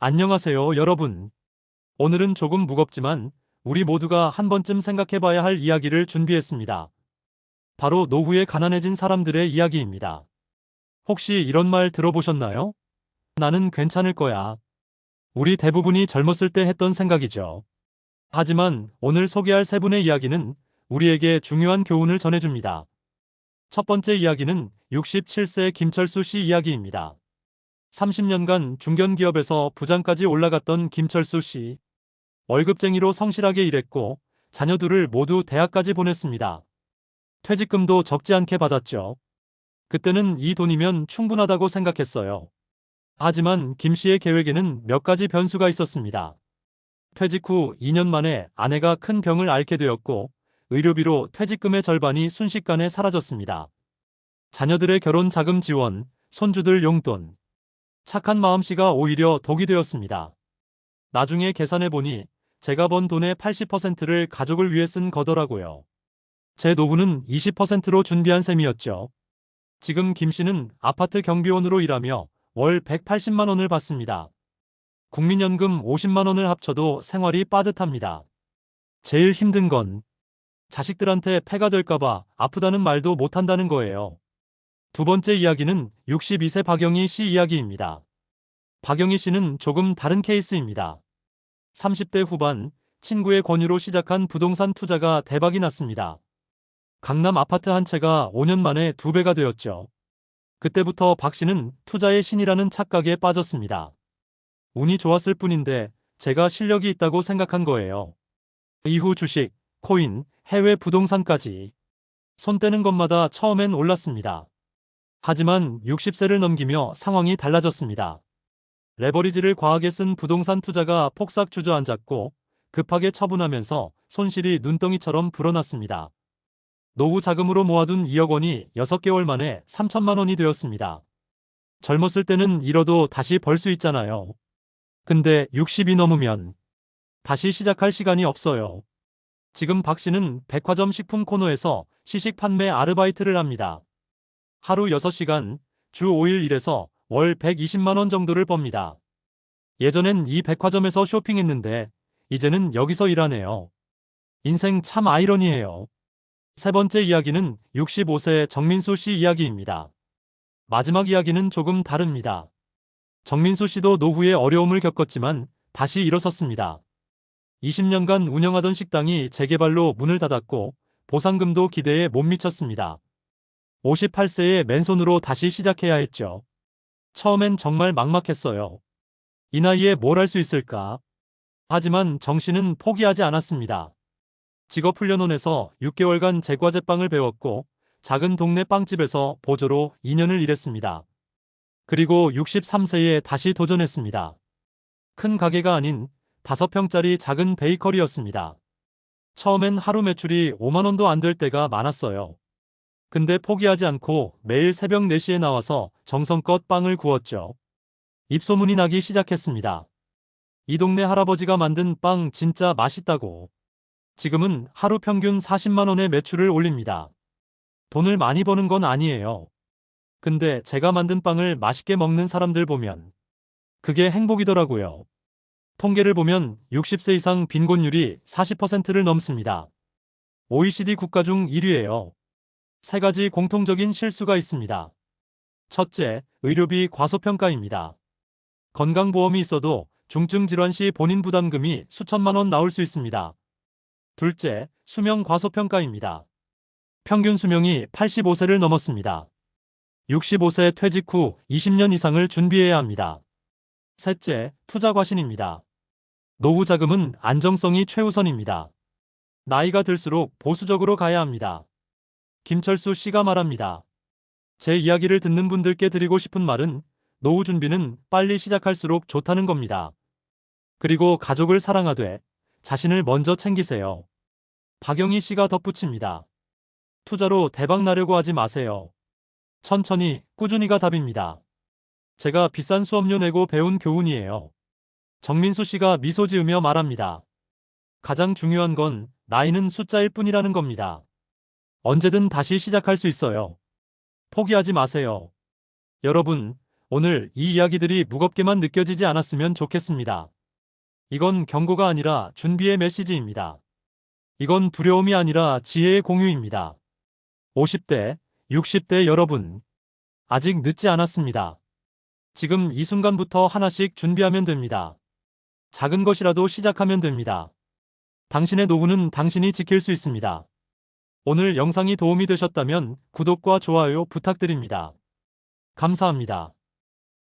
안녕하세요, 여러분. 오늘은 조금 무겁지만 우리 모두가 한 번쯤 생각해봐야 할 이야기를 준비했습니다. 바로 노후에 가난해진 사람들의 이야기입니다. 혹시 이런 말 들어보셨나요? 나는 괜찮을 거야. 우리 대부분이 젊었을 때 했던 생각이죠. 하지만 오늘 소개할 세 분의 이야기는 우리에게 중요한 교훈을 전해줍니다. 첫 번째 이야기는 67세 김철수 씨 이야기입니다. 30년간 중견기업에서 부장까지 올라갔던 김철수 씨. 월급쟁이로 성실하게 일했고 자녀들을 모두 대학까지 보냈습니다. 퇴직금도 적지 않게 받았죠. 그때는 이 돈이면 충분하다고 생각했어요. 하지만 김 씨의 계획에는 몇 가지 변수가 있었습니다. 퇴직 후 2년 만에 아내가 큰 병을 앓게 되었고 의료비로 퇴직금의 절반이 순식간에 사라졌습니다. 자녀들의 결혼 자금 지원, 손주들 용돈. 착한 마음씨가 오히려 독이 되었습니다. 나중에 계산해보니 제가 번 돈의 80%를 가족을 위해 쓴 거더라고요. 제 노후는 20%로 준비한 셈이었죠. 지금 김 씨는 아파트 경비원으로 일하며 월 180만 원을 받습니다. 국민연금 50만 원을 합쳐도 생활이 빠듯합니다. 제일 힘든 건 자식들한테 폐가 될까봐 아프다는 말도 못한다는 거예요. 두 번째 이야기는 62세 박영희 씨 이야기입니다. 박영희 씨는 조금 다른 케이스입니다. 30대 후반 친구의 권유로 시작한 부동산 투자가 대박이 났습니다. 강남 아파트 한 채가 5년 만에 2배가 되었죠. 그때부터 박 씨는 투자의 신이라는 착각에 빠졌습니다. 운이 좋았을 뿐인데 제가 실력이 있다고 생각한 거예요. 이후 주식, 코인, 해외 부동산까지 손 떼는 것마다 처음엔 올랐습니다. 하지만 60세를 넘기며 상황이 달라졌습니다. 레버리지를 과하게 쓴 부동산 투자가 폭삭 주저앉았고 급하게 처분하면서 손실이 눈덩이처럼 불어났습니다. 노후 자금으로 모아둔 2억 원이 6개월 만에 3천만 원이 되었습니다. 젊었을 때는 잃어도 다시 벌 수 있잖아요. 근데 60이 넘으면 다시 시작할 시간이 없어요. 지금 박 씨는 백화점 식품 코너에서 시식 판매 아르바이트를 합니다. 하루 6시간, 주 5일 일해서 월 120만 원 정도를 법니다. 예전엔 이 백화점에서 쇼핑했는데 이제는 여기서 일하네요. 인생 참 아이러니해요. 세 번째 이야기는 65세 정민수 씨 이야기입니다. 마지막 이야기는 조금 다릅니다. 정민수 씨도 노후에 어려움을 겪었지만 다시 일어섰습니다. 20년간 운영하던 식당이 재개발로 문을 닫았고 보상금도 기대에 못 미쳤습니다. 58세에 맨손으로 다시 시작해야 했죠. 처음엔 정말 막막했어요. 이 나이에 뭘 할 수 있을까? 하지만 정 씨는 포기하지 않았습니다. 직업훈련원에서 6개월간 제과제빵을 배웠고 작은 동네 빵집에서 보조로 2년을 일했습니다. 그리고 63세에 다시 도전했습니다. 큰 가게가 아닌 5평짜리 작은 베이커리였습니다. 처음엔 하루 매출이 5만 원도 안 될 때가 많았어요. 근데 포기하지 않고 매일 새벽 4시에 나와서 정성껏 빵을 구웠죠. 입소문이 나기 시작했습니다. 이 동네 할아버지가 만든 빵 진짜 맛있다고. 지금은 하루 평균 40만 원의 매출을 올립니다. 돈을 많이 버는 건 아니에요. 근데 제가 만든 빵을 맛있게 먹는 사람들 보면 그게 행복이더라고요. 통계를 보면 60세 이상 빈곤율이 40%를 넘습니다. OECD 국가 중 1위예요. 세 가지 공통적인 실수가 있습니다. 첫째, 의료비 과소평가입니다. 건강보험이 있어도 중증 질환 시 본인 부담금이 수천만 원 나올 수 있습니다. 둘째, 수명 과소평가입니다. 평균 수명이 85세를 넘었습니다. 65세 퇴직 후 20년 이상을 준비해야 합니다. 셋째, 투자 과신입니다. 노후 자금은 안정성이 최우선입니다. 나이가 들수록 보수적으로 가야 합니다. 김철수 씨가 말합니다. 제 이야기를 듣는 분들께 드리고 싶은 말은 노후 준비는 빨리 시작할수록 좋다는 겁니다. 그리고 가족을 사랑하되 자신을 먼저 챙기세요. 박영희 씨가 덧붙입니다. 투자로 대박 나려고 하지 마세요. 천천히, 꾸준히가 답입니다. 제가 비싼 수업료 내고 배운 교훈이에요. 정민수 씨가 미소 지으며 말합니다. 가장 중요한 건 나이는 숫자일 뿐이라는 겁니다. 언제든 다시 시작할 수 있어요. 포기하지 마세요. 여러분, 오늘 이 이야기들이 무겁게만 느껴지지 않았으면 좋겠습니다. 이건 경고가 아니라 준비의 메시지입니다. 이건 두려움이 아니라 지혜의 공유입니다. 50대, 60대 여러분, 아직 늦지 않았습니다. 지금 이 순간부터 하나씩 준비하면 됩니다. 작은 것이라도 시작하면 됩니다. 당신의 노후는 당신이 지킬 수 있습니다. 오늘 영상이 도움이 되셨다면 구독과 좋아요 부탁드립니다. 감사합니다.